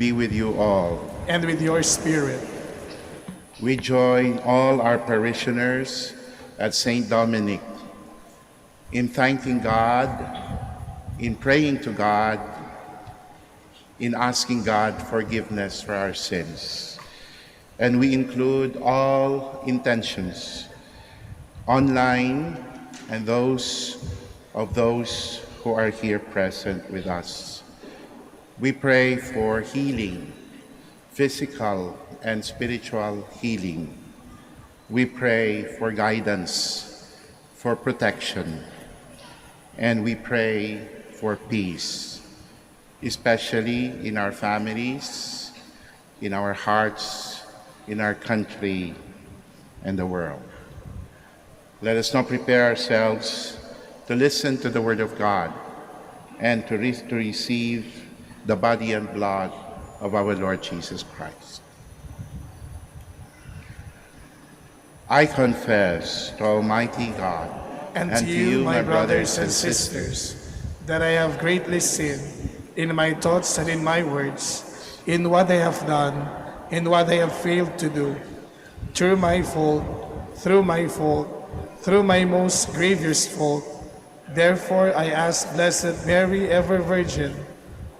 be with you all. and with your spirit. We join all our parishioners at St. Dominic in thanking God, in praying to God, in asking God forgiveness for our sins. And we include all intentions, online and those who are here present with us. We pray for healing, physical and spiritual healing. We pray for guidance, for protection, and we pray for peace, especially in our families, in our hearts, in our country, and the world. Let us now prepare ourselves to listen to the Word of God and to receive the body and blood of our Lord Jesus Christ. I confess to Almighty God And to you, my brothers and sisters, that I have greatly sinned in my thoughts and in my words, in what I have done, in what I have failed to do, through my fault, through my most grievous fault. Therefore I ask Blessed Mary, ever Virgin,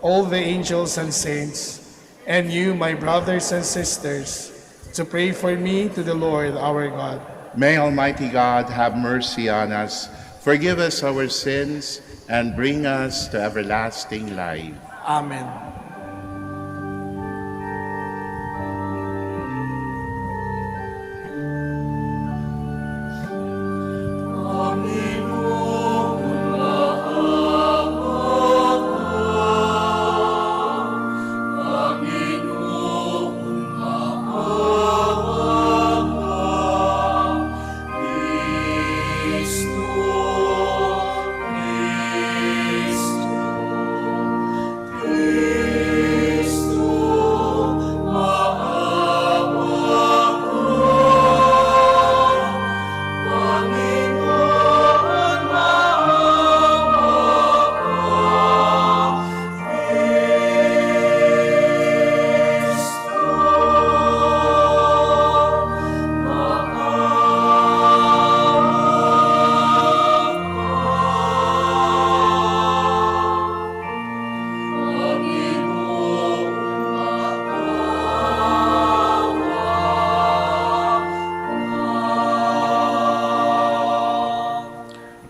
all the angels and saints, and you, my brothers and sisters, to pray for me to the Lord our God. May Almighty God have mercy on us, forgive us our sins, and bring us to everlasting life. Amen.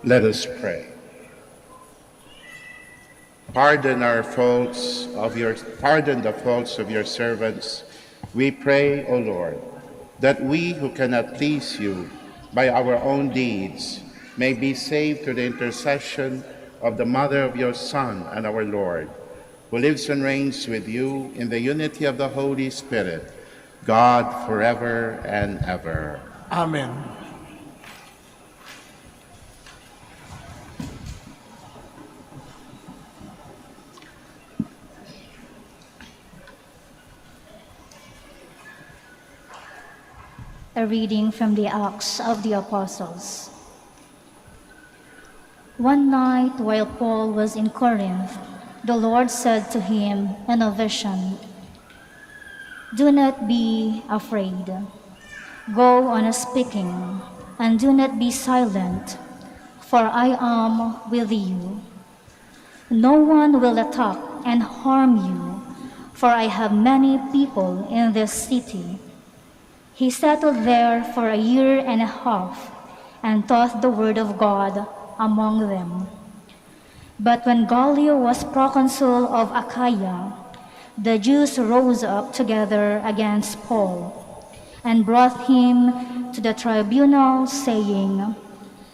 Let us pray. Pardon the faults of your servants, we pray, O Lord, that we who cannot please you by our own deeds may be saved through the intercession of the Mother of your Son and our Lord, who lives and reigns with you in the unity of the Holy Spirit, God forever and ever. Amen. A reading from the Acts of the Apostles. One night while Paul was in Corinth, the Lord said to him in a vision, "Do not be afraid. Go on speaking, and do not be silent, for I am with you. No one will attack and harm you, for I have many people in this city." He settled there for 1.5 years and taught the word of God among them. But when Gallio was proconsul of Achaia, the Jews rose up together against Paul and brought him to the tribunal, saying,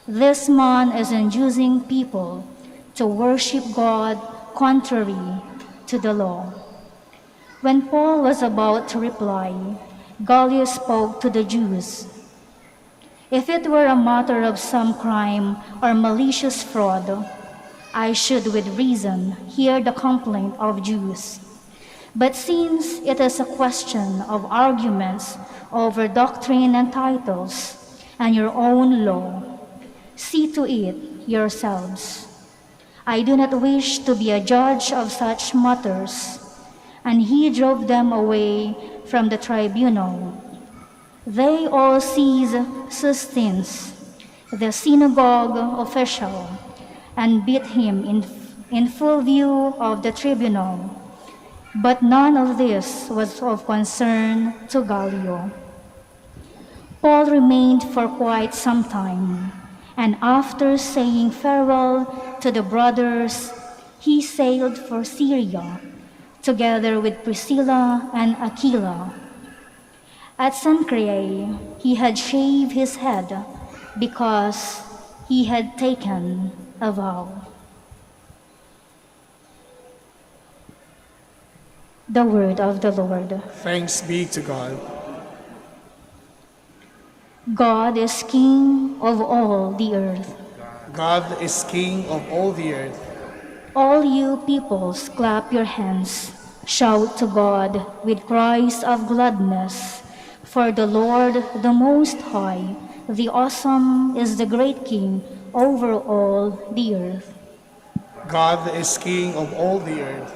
"This man is inducing people to worship God contrary to the law." When Paul was about to reply, Gallio spoke to the Jews. "If it were a matter of some crime or malicious fraud, I should with reason hear the complaint of Jews. But since it is a question of arguments over doctrine and titles and your own law, see to it yourselves. I do not wish to be a judge of such matters, and he drove them away from the tribunal. They all seized Sosthenes, the synagogue official, and beat him in full view of the tribunal. But none of this was of concern to Gallio. Paul remained for quite some time, and after saying farewell to the brothers, he sailed for Syria, together with Priscilla and Aquila. At Cenchreae, he had shaved his head because he had taken a vow. The word of the Lord. Thanks be to God. God is King of all the earth. God is King of all the earth. All you peoples, clap your hands. Shout to God with cries of gladness. For the Lord, the Most High, the Awesome, is the great King over all the earth. God is King of all the earth.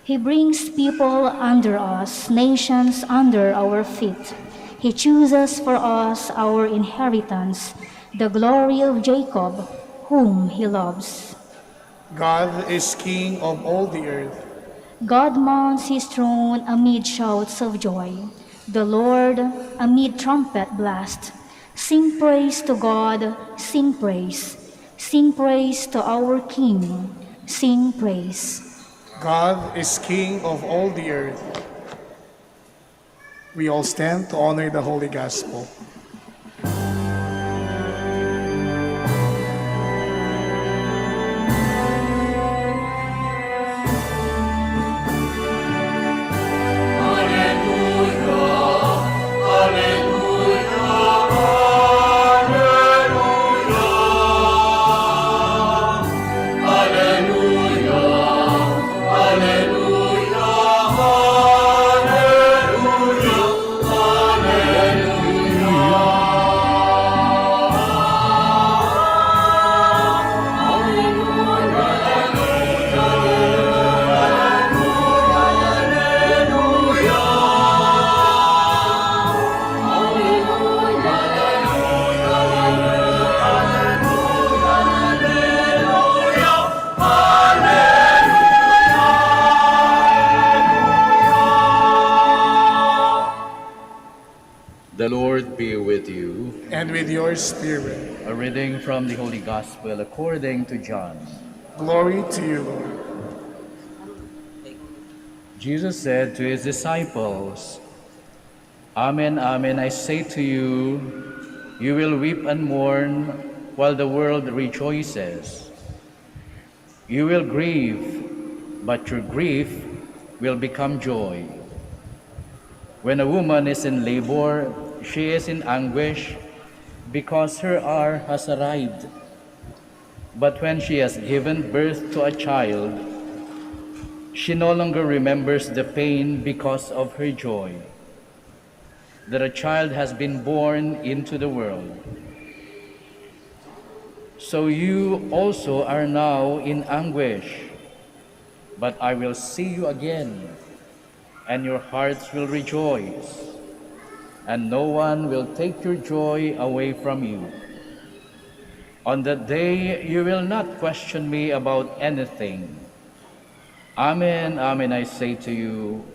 He brings people under us, nations under our feet. He chooses for us our inheritance, the glory of Jacob, whom he loves. God is King of all the earth. God mounts his throne amid shouts of joy, the Lord amid trumpet blast. Sing praise to God, sing praise. Sing praise to our King, sing praise. God is King of all the earth. We all stand to honor the Holy Gospel. The Lord be with you. And with your spirit. A reading from the Holy Gospel according to John. Glory to you, Lord. Jesus said to his disciples, Amen, amen, I say to you, you will weep and mourn while the world rejoices. You will grieve, but your grief will become joy. When a woman is in labor, she is in anguish because her hour has arrived. But when she has given birth to a child, she no longer remembers the pain because of her joy that a child has been born into the world. So you also are now in anguish, but I will see you again, and your hearts will rejoice, and no one will take your joy away from you. On that day, you will not question me about anything. Amen, amen, I say to you,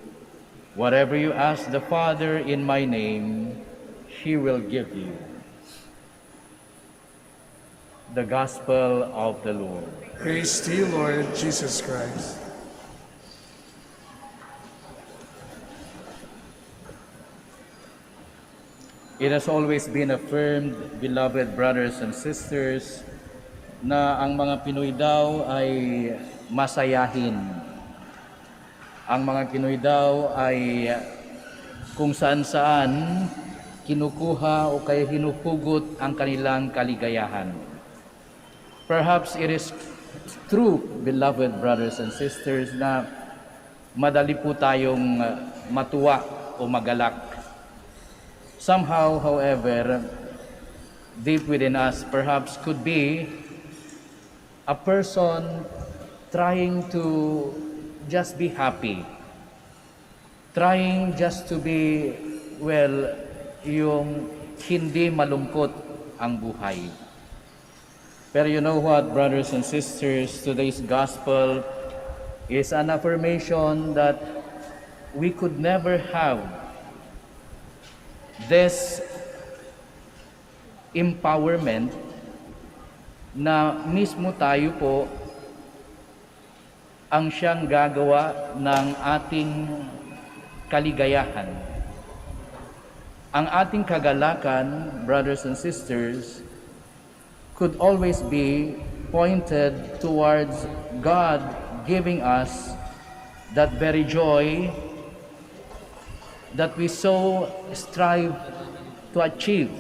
whatever you ask the Father in my name, he will give you. The Gospel of the Lord. Praise to you, Lord Jesus Christ. It has always been affirmed, beloved brothers and sisters, na ang mga Pinoy daw ay masayahin. Ang mga Pinoy daw ay kung saan-saan kinukuha o kaya hinuhugot ang kanilang kaligayahan. Perhaps it is true, beloved brothers and sisters, na madali po tayong matuwa o magalak. Somehow, however, deep within us perhaps could be a person trying to just be happy trying just to be, well, yung hindi malungkot ang buhay. Pero you know what, brothers and sisters, today's gospel is an affirmation that we could never have this empowerment na mismo tayo po ang siyang gagawa ng ating kaligayahan. Ang ating kagalakan, brothers and sisters, could always be pointed towards God giving us that very joy that we so strive to achieve.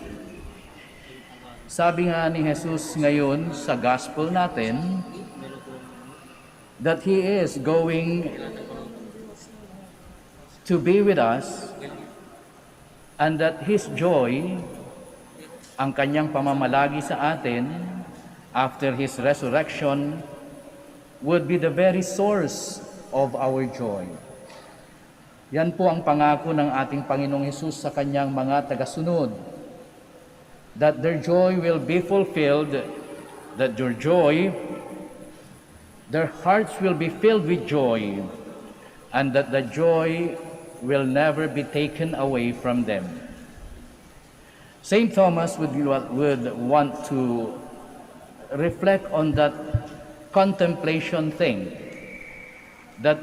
Sabi nga ni Jesus ngayon sa gospel natin, that He is going to be with us and that His joy, ang kanyang pamamalagi sa atin after His resurrection, would be the very source of our joy. Yan po ang pangako ng ating Panginoong Hesus sa kanyang mga tagasunod, that their joy will be fulfilled, that their hearts will be filled with joy, and that the joy will never be taken away from them. St. Thomas would want to reflect on that contemplation thing, that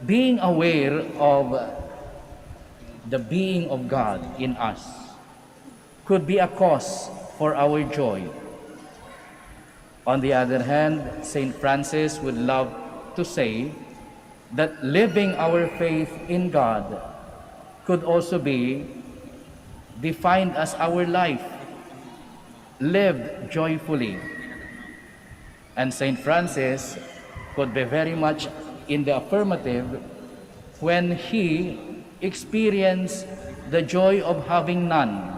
being aware of the being of God in us could be a cause for our joy. On the other hand, St. Francis would love to say that living our faith in God could also be defined as our life lived joyfully. And St. Francis could be very much in the affirmative when he experienced the joy of having none.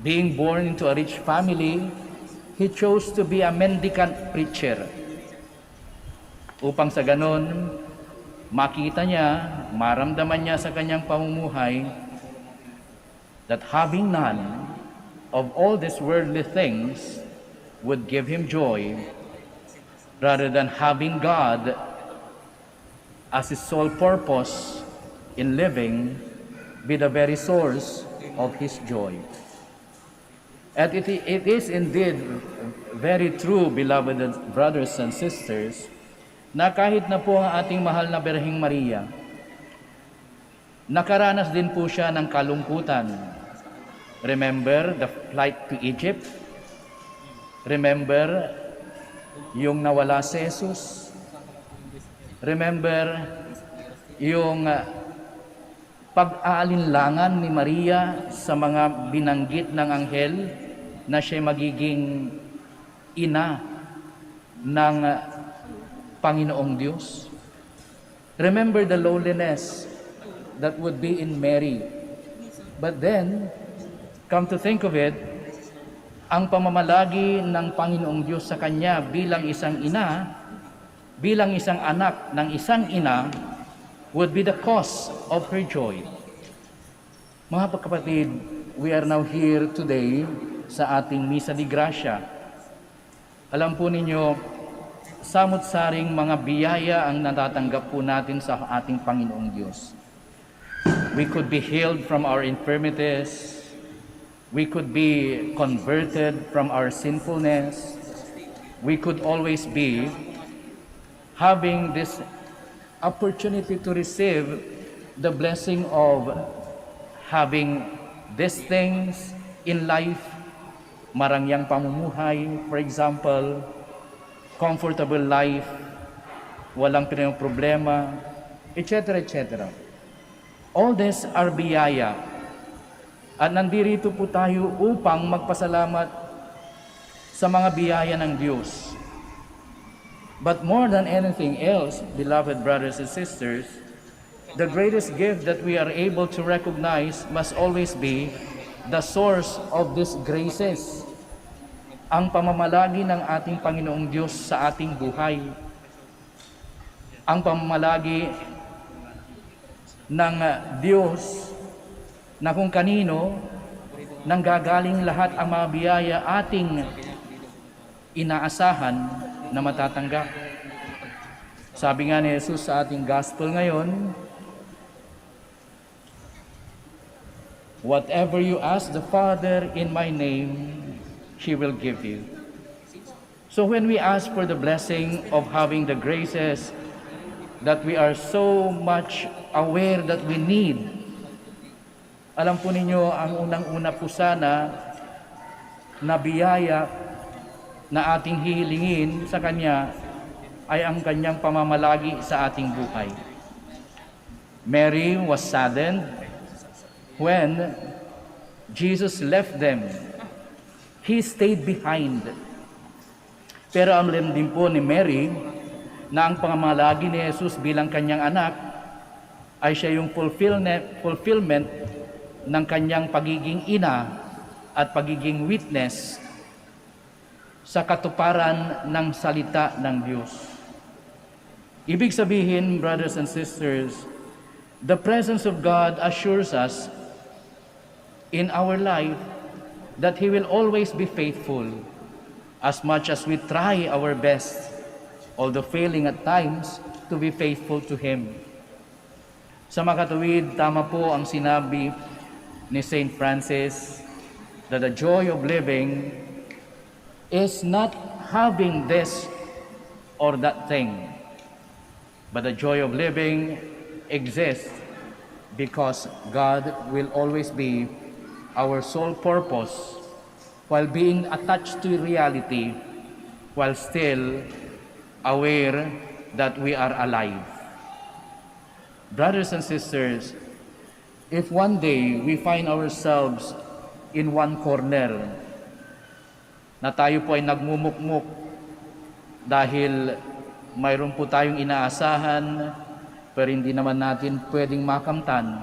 Being born into a rich family, he chose to be a mendicant preacher. Upang sa ganon, makita niya, maramdaman niya sa kanyang pamumuhay that having none of all these worldly things would give him joy rather than having God as his sole purpose in living be the very source of his joy. And it is indeed very true, beloved brothers and sisters, na kahit na po ang ating mahal na Birheng Maria, nakaranas din po siya ng kalungkutan. Remember the flight to Egypt? Remember yung nawala si Jesus? Remember yung pag-aalinlangan ni Maria sa mga binanggit ng anghel na siya magiging ina ng Panginoong Diyos? Remember the lowliness that would be in Mary. But then, come to think of it, ang pamamalagi ng Panginoong Diyos sa kanya bilang isang ina, bilang isang anak ng isang ina, would be the cause of her joy. Mga kapatid, we are now here today sa ating Misa de Gracia. Alam po ninyo, samot-saring mga biyaya ang natatanggap po natin sa ating Panginoong Diyos. We could be healed from our infirmities. We could be converted from our sinfulness. We could always be having this opportunity to receive the blessing of having these things in life, marangyang pamumuhay, for example, comfortable life, walang problema, etc., etc. All these are biyaya. At nandirito po tayo upang magpasalamat sa mga biyaya ng Diyos. But more than anything else, beloved brothers and sisters, the greatest gift that we are able to recognize must always be the source of these graces, ang pamamalagi ng ating Panginoong Diyos sa ating buhay. ang pamamalagi ng Diyos na kung kanino nanggagaling lahat ang mga biyaya ating inaasahan na matatanggap. Sabi nga ni Jesus sa ating gospel ngayon, whatever you ask the Father in my name, He will give you. So when we ask for the blessing of having the graces that we are so much aware that we need, alam po ninyo, ang unang-una po sana na biyaya na ating hihilingin sa Kanya ay ang Kanyang pamamalagi sa ating buhay. Mary was saddened when Jesus left them. He stayed behind. Pero alam din po ni Mary na ang pamamalagi ni Jesus bilang kanyang anak ay siya yung fulfillment ng kanyang pagiging ina at pagiging witness sa katuparan ng salita ng Diyos. Ibig sabihin, brothers and sisters, the presence of God assures us in our life that He will always be faithful as much as we try our best, although failing at times, to be faithful to Him. Sa makatuwid, tama po ang sinabi ni Saint Francis that the joy of living is not having this or that thing, but the joy of living exists because God will always be our sole purpose while being attached to reality, while still aware that we are alive. Brothers and sisters, if one day we find ourselves in one corner, na tayo po ay nagmumukmuk dahil mayroon po tayong inaasahan pero hindi naman natin pwedeng makamtan,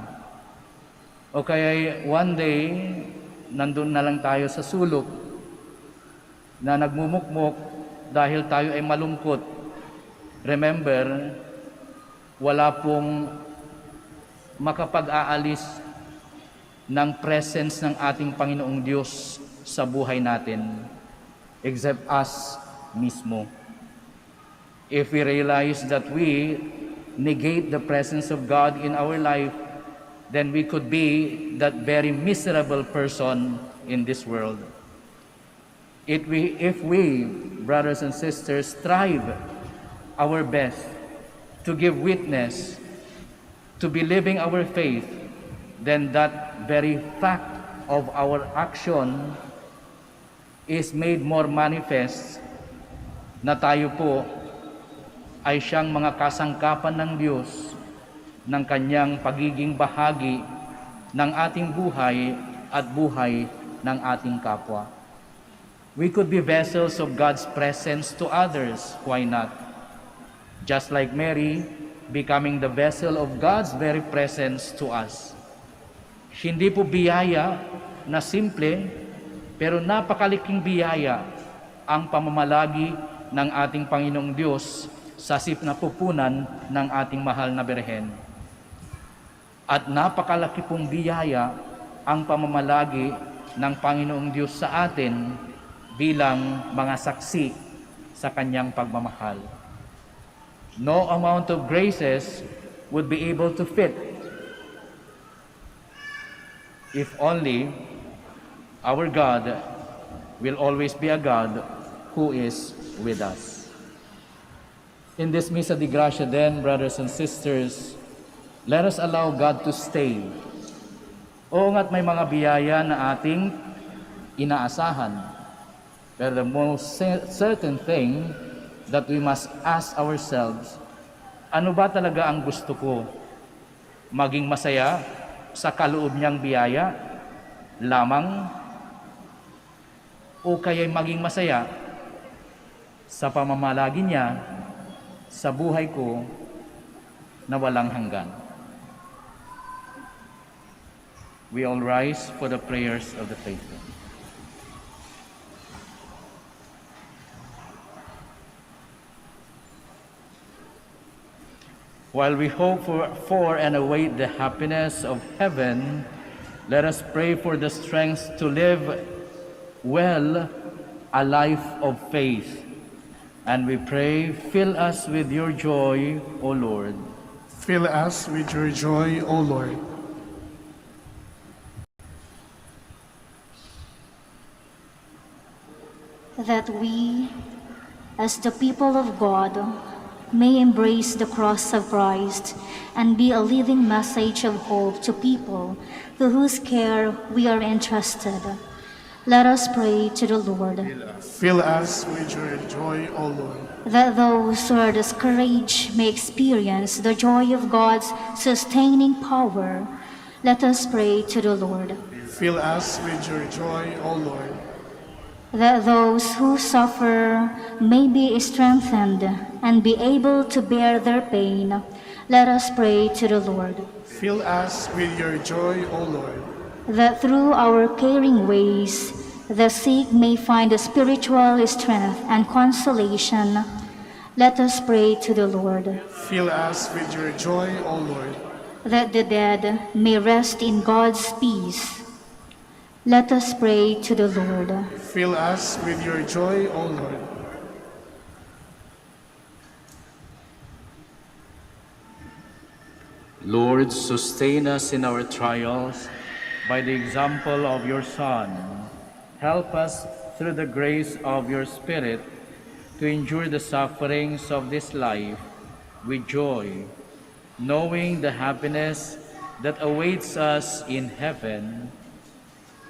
o kaya one day nandun na lang tayo sa sulok na nagmumukmuk dahil tayo ay malungkot, remember, wala pong makapag-aalis ng presence ng ating Panginoong Diyos sa buhay natin except us mismo. If we realize that we negate the presence of God in our life, then we could be that very miserable person in this world. If we, brothers and sisters, strive our best to give witness, to be living our faith, then that very fact of our action is made more manifest na tayo po ay siyang mga kasangkapan ng Diyos ng Kanyang pagiging bahagi ng ating buhay at buhay ng ating kapwa. We could be vessels of God's presence to others, why not? Just like Mary, becoming the vessel of God's very presence to us. Hindi po biyaya na simple, pero napakaliking biyaya ang pamamalagi ng ating Panginoong Diyos sa sinapupunan ng ating mahal na Birhen. At napakalaki pong biyaya ang pamamalagi ng Panginoong Diyos sa atin bilang mga saksi sa Kanyang pagmamahal. No amount of graces would be able to fit if only our God will always be a God who is with us. In this Misa de Gracia then, brothers and sisters, let us allow God to stay. Oo nga't may mga biyaya na ating inaasahan, pero the most certain thing that we must ask ourselves, ano ba talaga ang gusto ko? Maging masaya sa kaloob niyang biyaya lamang, o kaya'y maging masaya sa pamamalagi niya sa buhay ko na walang hanggan? We all rise for the prayers of the faithful. While we hope for and await the happiness of heaven, let us pray for the strength to live well a life of faith. And we pray, fill us with your joy, O Lord. Fill us with your joy, O Lord. That we, as the people of God, may embrace the cross of Christ and be a living message of hope to people to whose care we are entrusted. Let us pray to the Lord. Fill us with your joy, O Lord. That those who are discouraged may experience the joy of God's sustaining power. Let us pray to the Lord. Fill us with your joy, O Lord. That those who suffer may be strengthened and be able to bear their pain. Let us pray to the Lord. Fill us with your joy, O Lord. That through our caring ways, the sick may find a spiritual strength and consolation. Let us pray to the Lord. Fill us with your joy, O Lord. That the dead may rest in God's peace. Let us pray to the Lord. Fill us with your joy, O Lord. Lord, sustain us in our trials by the example of your Son. Help us through the grace of your Spirit to endure the sufferings of this life with joy, knowing the happiness that awaits us in heaven.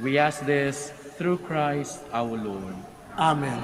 We ask this through Christ our Lord. Amen.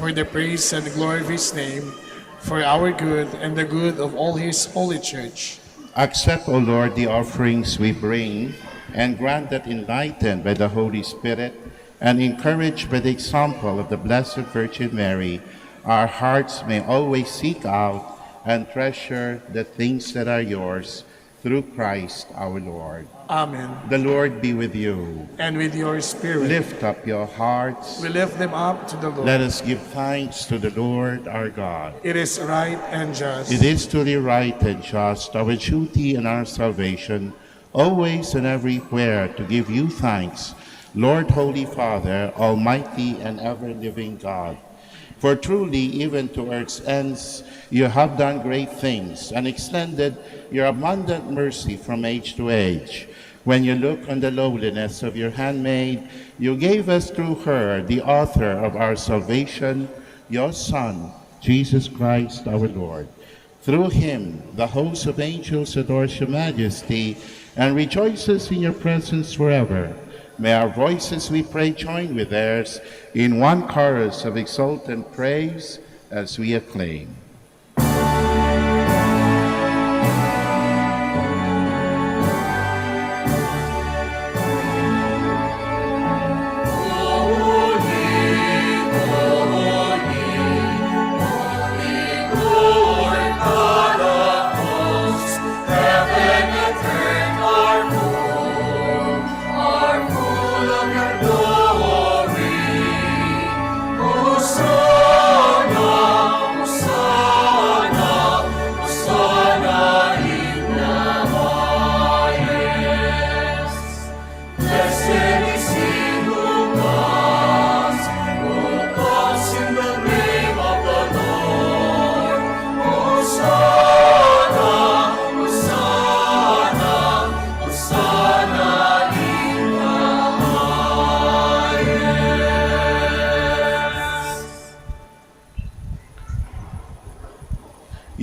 For the praise and glory of his name, for our good and the good of all his holy church. Accept, O Lord, the offerings we bring, and grant that, enlightened by the Holy Spirit and encouraged by the example of the Blessed Virgin Mary, our hearts may always seek out and treasure the things that are yours, through Christ our Lord. Amen. The Lord be with you. And with your spirit. Lift up your hearts. We lift them up to the Lord. Let us give thanks to the Lord our God. It is right and just. It is truly right and just, our duty and our salvation, always and everywhere to give you thanks, Lord, Holy Father, Almighty and ever-living God. For truly, even to earth's ends, you have done great things and extended your abundant mercy from age to age. When you look on the lowliness of your handmaid, you gave us through her, the author of our salvation, your Son, Jesus Christ our Lord. Through him, the host of angels adores your majesty and rejoices in your presence forever. May our voices, we pray, join with theirs in one chorus of exultant praise as we acclaim. Lord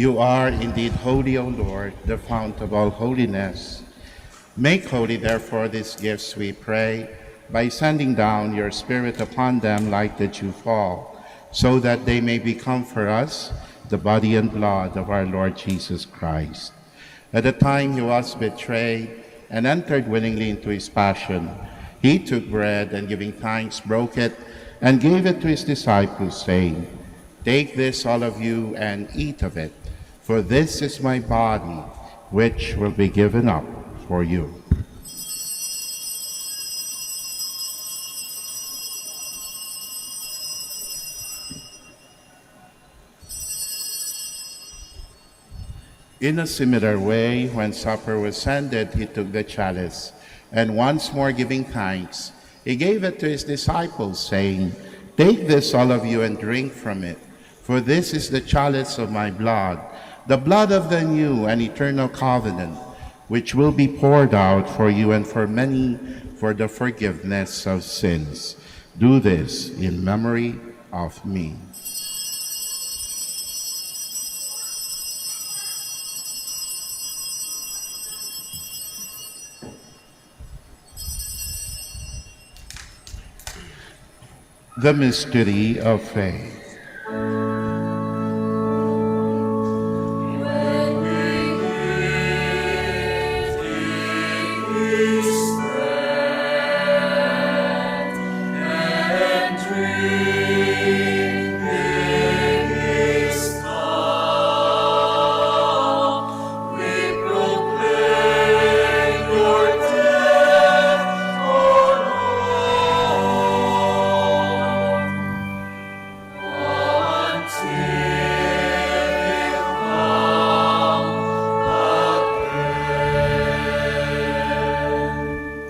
You are indeed holy, O Lord, the fount of all holiness. Make holy, therefore, these gifts, we pray, by sending down your Spirit upon them like the dew fall, so that they may become for us the body and blood of our Lord Jesus Christ. At the time he was betrayed and entered willingly into his passion, he took bread and giving thanks, broke it, and gave it to his disciples, saying, "Take this, all of you, and eat of it, for this is my body, which will be given up for you." In a similar way, when supper was ended, he took the chalice, and once more giving thanks, he gave it to his disciples, saying, "Take this, all of you, and drink from it, for this is the chalice of my blood, the blood of the new and eternal covenant, which will be poured out for you and for many for the forgiveness of sins. Do this in memory of me." The mystery of faith.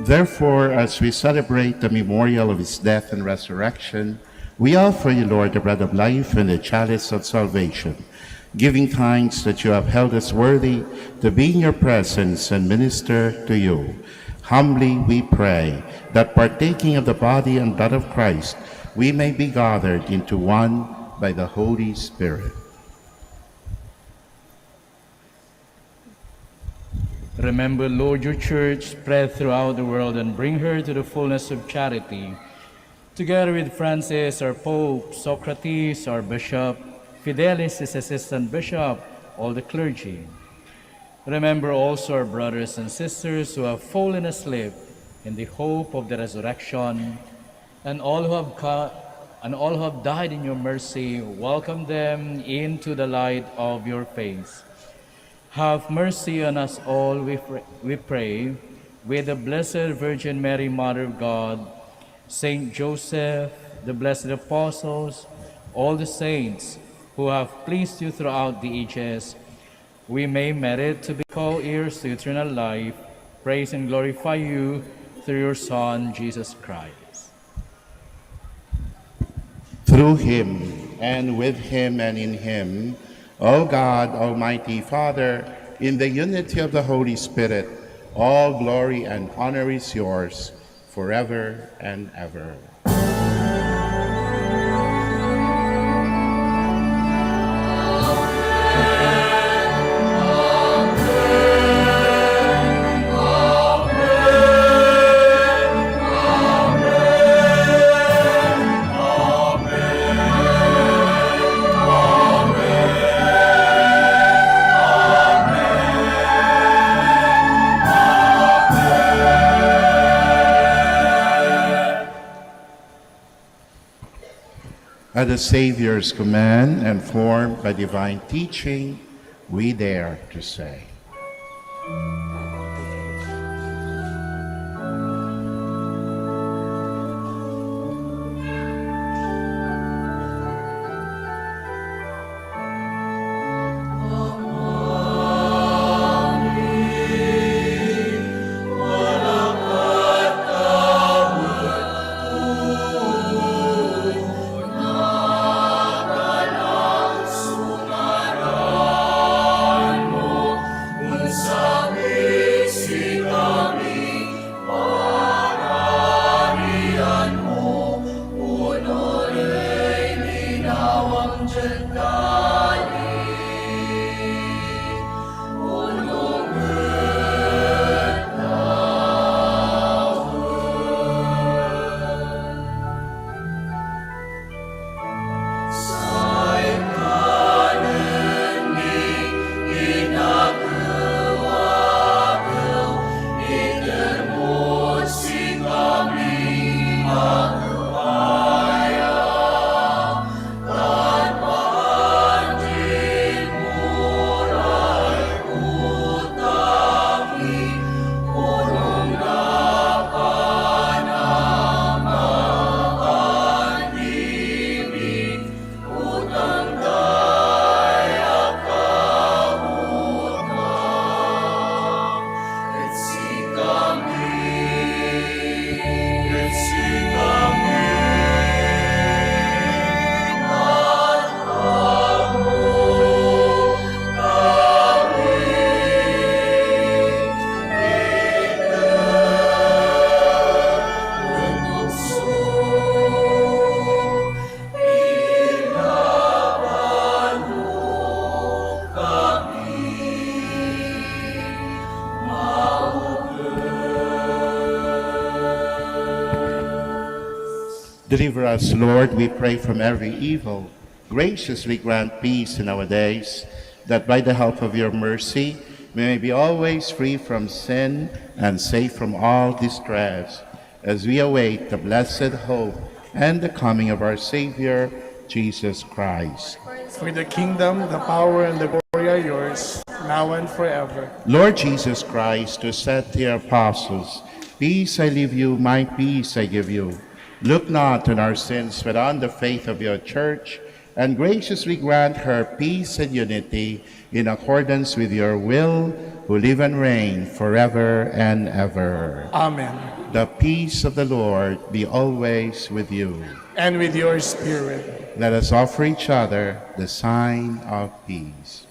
Therefore, as we celebrate the memorial of his death and resurrection, we offer you, Lord, the bread of life and the chalice of salvation, giving thanks that you have held us worthy to be in your presence and minister to you. Humbly we pray that partaking of the body and blood of Christ, we may be gathered into one by the Holy Spirit. Remember, Lord, your church spread throughout the world and bring her to the fullness of charity. Together with Francis, our Pope, Socrates, our Bishop, Fidelis, his assistant bishop, all the clergy. Remember also our brothers and sisters who have fallen asleep in the hope of the resurrection, and all who have died in your mercy. Welcome them into the light of your face. Have mercy on us all, we pray, with the Blessed Virgin Mary, Mother of God, Saint Joseph, the blessed apostles, all the saints who have pleased you throughout the ages. We may merit to be co-heirs to eternal life. Praise and glorify you through your Son, Jesus Christ. Through him, and with him, and in him, O God, Almighty Father, in the unity of the Holy Spirit, all glory and honor is yours forever and ever. At the Savior's command and formed by divine teaching, we dare to say, Sabi Deliver us, Lord, we pray, from every evil. Graciously grant peace in our days, that by the help of your mercy we may be always free from sin and safe from all distress, as we await the blessed hope and the coming of our Savior, Jesus Christ. For the kingdom, the power, and the glory are yours, now and forever. Lord Jesus Christ, who said to your apostles, "Peace I leave you, my peace I give you," look not on our sins, but on the faith of your church, and graciously grant her peace and unity in accordance with your will, who live and reign forever and ever. Amen. The peace of the Lord be always with you. And with your spirit. Let us offer each other the sign of peace.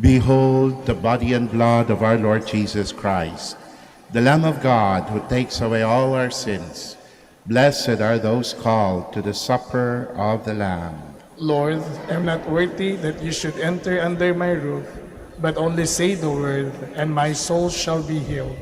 Behold the body and blood of our Lord Jesus Christ, the Lamb of God who takes away all our sins. Blessed are those called to the supper of the Lamb. Lord, I am not worthy that you should enter under my roof, but only say the word, and my soul shall be healed.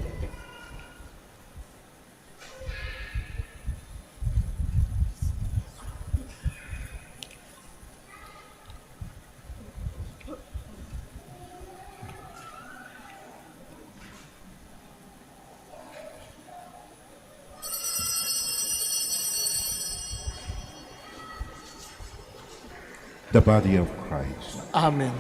The body of Christ. Amen.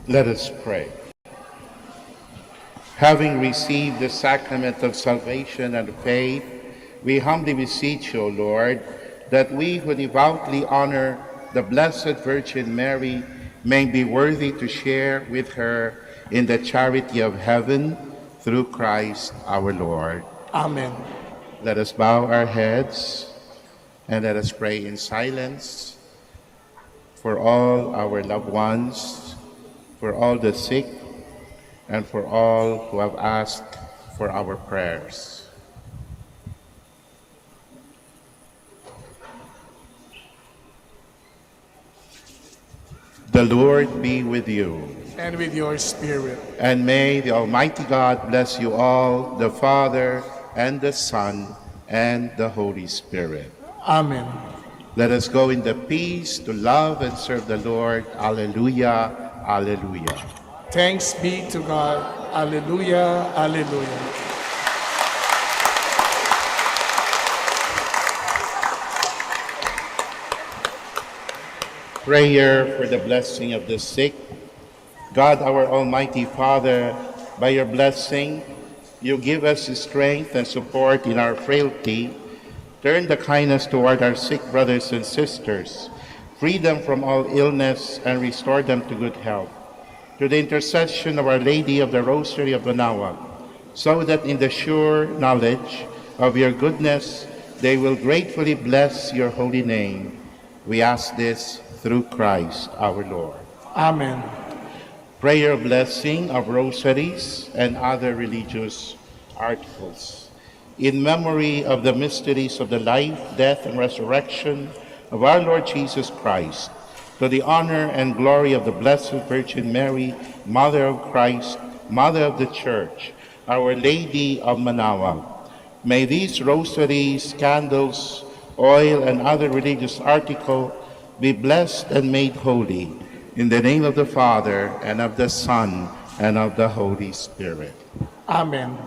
Let us pray. Having received the sacrament of salvation and faith, we humbly beseech you, O Lord, that we who devoutly honor the Blessed Virgin Mary may be worthy to share with her in the charity of heaven through Christ our Lord. Amen. Let us bow our heads and let us pray in silence for all our loved ones, for all the sick, and for all who have asked for our prayers. The Lord be with you. And with your spirit. And may the Almighty God bless you all, the Father, and the Son, and the Holy Spirit. Amen. Let us go in the peace to love and serve the Lord. Alleluia, alleluia. Thanks be to God. Alleluia, alleluia. Prayer for the blessing of the sick. God, our Almighty Father, by your blessing, you give us strength and support in our frailty. Turn the kindness toward our sick brothers and sisters. Free them from all illness and restore them to good health. To the intercession of Our Lady of the Rosary of Manaoag, so that in the sure knowledge of your goodness, they will gratefully bless your holy name. We ask this through Christ our Lord. Amen. Prayer blessing of rosaries and other religious articles. In memory of the mysteries of the life, death, and resurrection of our Lord Jesus Christ, to the honor and glory of the Blessed Virgin Mary, Mother of Christ, Mother of the Church, Our Lady of Manaoag, may these rosaries, candles, oil, and other religious articles be blessed and made holy. In the name of the Father, and of the Son, and of the Holy Spirit. Amen.